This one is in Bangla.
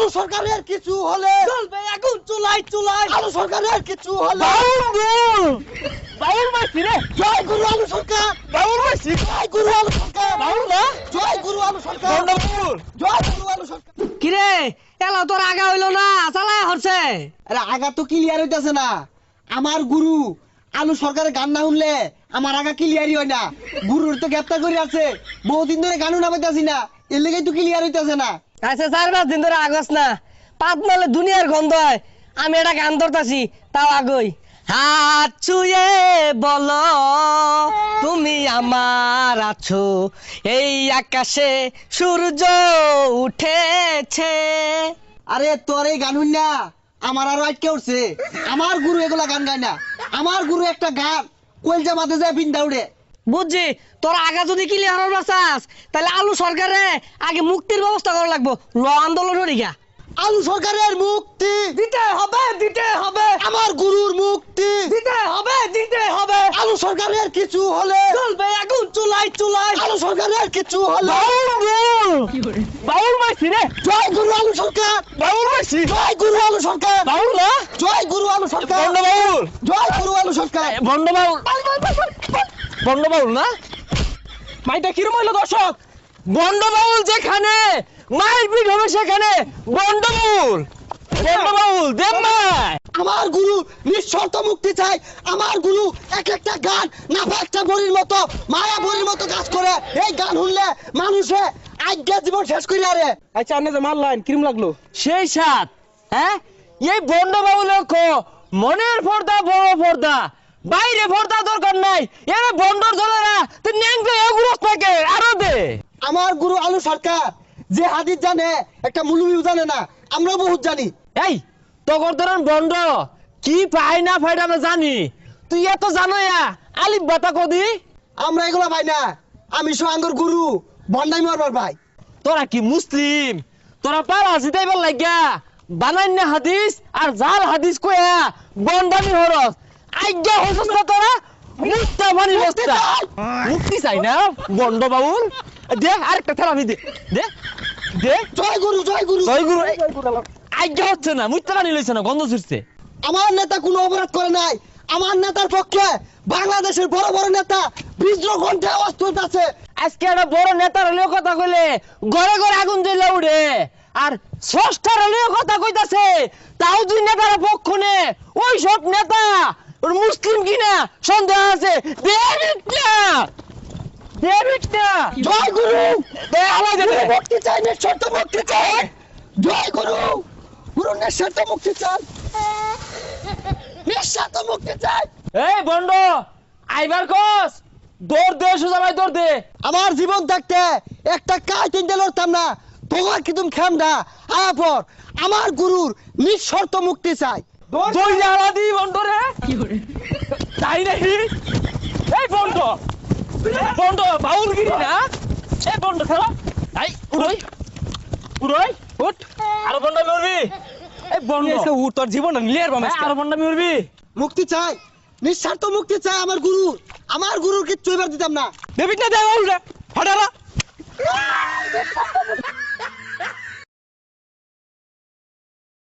আলু সরকারের কিছু হলে চলবে আগুন চুলাই চুলাই। আলু সরকারের কিছু হলে বাউল মাসি রে, জয় গুরু আলু সরকার, বাউল মাসি, জয় গুরু আলু সরকার, বাউল না, জয় গুরু আলু সরকার, বাউল। জয় গুরু আলু সরকার। কিরে এলা তোর আগা হইলো না, চালায় হরছে। আরে আগা তো ক্লিয়ার হইতাছে না। আমার গুরু আলু সরকারের গান না শুনলে আমার আগা ক্লিয়ারই হয় না। গুরুর তো গ্রেপ্তার করে আছে, বহুদিন ধরে গানও নামাইতাছি না, এর লেগেই তো ক্লিয়ার হইতাছে না। আচ্ছা 4-5 দিন ধরে আগস না, পাত মালে দুনিয়ার গন্ধ হয়। আমি এটা গান ধরতাছি তাও আগই। হাত ছুঁয়ে বলো তুমি আমার আছো, এই আকাশে সূর্য উঠেছে। আরে তোর এই গান শুন না আমার আরো আটকে উঠছে। আমার গুরু এগুলা গান গায় না। আমার গুরু একটা গান কইলজা মাঝে যায় বিন্দা উড়ে। বুঝছি, তোর আগা যদি ক্লিয়ার হবার চাস তাহলে আলু সরকারে আগে মুক্তির ব্যবস্থা করা লাগবো। ল আন্দোলন হরিগা আলু সরকারের মুক্তি দিতে হবে, দিতে হবে, আমার গুরুর মুক্তি দিতে হবে, দিতে হবে। আলু সরকারের কিছু হলে চলবে আগুন চুলাই চুলাই। আলু সরকারের কিছু হলে বাউল মাসি রে, জয় গুরু আলু সরকার, বাউল মাসি, জয় গুরু আলু সরকার, বাউল না, জয় গুরু আলু সরকার, বন্ড বাউল, জয় গুরু আলু সরকার। বন্ড বাউল, বন্ড বাউল না। মাইটা কিরম হইলো দর্শক? বন্ড বাউল যেখানে মাইর পিট হবে সেখানে বন্ড বাউল, বন্ড বাউল দেব মাই। আমার গুরু নিঃশর্ত মুক্তি চাই। আমার গুরু এক একটা গান নাফা একটা বড়ির মতো মায়া বড়ির মতো কাজ করে। এই গান শুনলে মানুষে আজ্ঞা জীবন শেষ করি। আরে আচ্ছা আপনি যে মারলেন কিরম লাগলো? সেই সাত, হ্যাঁ এই বন্ড বাউলের মনের পর্দা বড় পর্দা, বাইরে পর্দা দরকার নাই। এরে বন্ডর ধরেরা তুই ন্যাংকে এগুলো থাকে আরো দে। আমার গুরু আলু সরকার যে হাদিস জানে একটা মুলুমিও জানে না, আমরাও বহুত জানি। এই তগর ধরেন বন্ড কি পাই না পাই আমরা জানি, তুই এত জানো আলিফ বাতা কদি। আমরা এগুলো ভাই না, আমি সোহাঙ্গর গুরু বন্ডাই মারবার ভাই। তোরা কি মুসলিম? তোরা পারা জিতাইবার লাগিয়া বানাইনা হাদিস আর জাল হাদিস কয়া বন্ডামি হরস আজ্ঞা হইছস না তোরা। মুক্তা মানি বস্তা মুক্তি চাই না বন্ড বাউল। দে আরেকটা থেরাপি দে, দে দে। জয় গুরু, জয় গুরু, জয় গুরু। আজ্ঞা হচ্ছে না, মুক্তা মানি লইছে না, গন্ধ ছুটছে। আমার নেতা কোনো অপরাধ করে নাই। আমার নেতার পক্ষে বাংলাদেশের বড় বড় নেতা বিদ্রোহ কণ্ঠে আওয়াজ তুলতেছে। আজকে একটা বড় নেতার হলেও কথা কইলে ঘরে ঘরে আগুন জ্বলে উঠে, আর স্রষ্টার হলেও কথা কইতাছে তাও দুই নেতার পক্ষ নে। ওই সব নেতা ওর মুসলিম কিনা সন্দেহ আছে। জয় গুরু, আমাদের মুক্তি চাই, নিঃশর্ত মুক্তি চাই। জয় গুরু, গুরু নিঃশর্ত মুক্তি চাই, নিঃশর্ত মুক্তি চাই। এই বন্ড আইবার কস, দৌড় দে সোজা ভাই, দৌড় দে। আমার জীবন থাকতে একটা কাজ তিনটে লড়তাম না। তোমার কি তুমি খেমডা আয়া পর আমার গুরুর নিঃশর্ত মুক্তি চাই। দই জ্বালা দি বন্ড রে, তাই নাকি? এই বন্ড, বন্ড বাউলগিরি না। এই বন্ড খেলা তাই উড়ই উড়ই উঠ। আর বন্ড মরবি। এই বন্ড উঠ, তোর জীবন নিলের বামে আর বন্ড মরবি। মুক্তি চাই, নিঃস্বার্থ মুক্তি চাই আমার গুরুর। আমার গুরুর কিচ্ছু এবার দিতাম না। দেবিত না দে বাউল রে, হঠারা।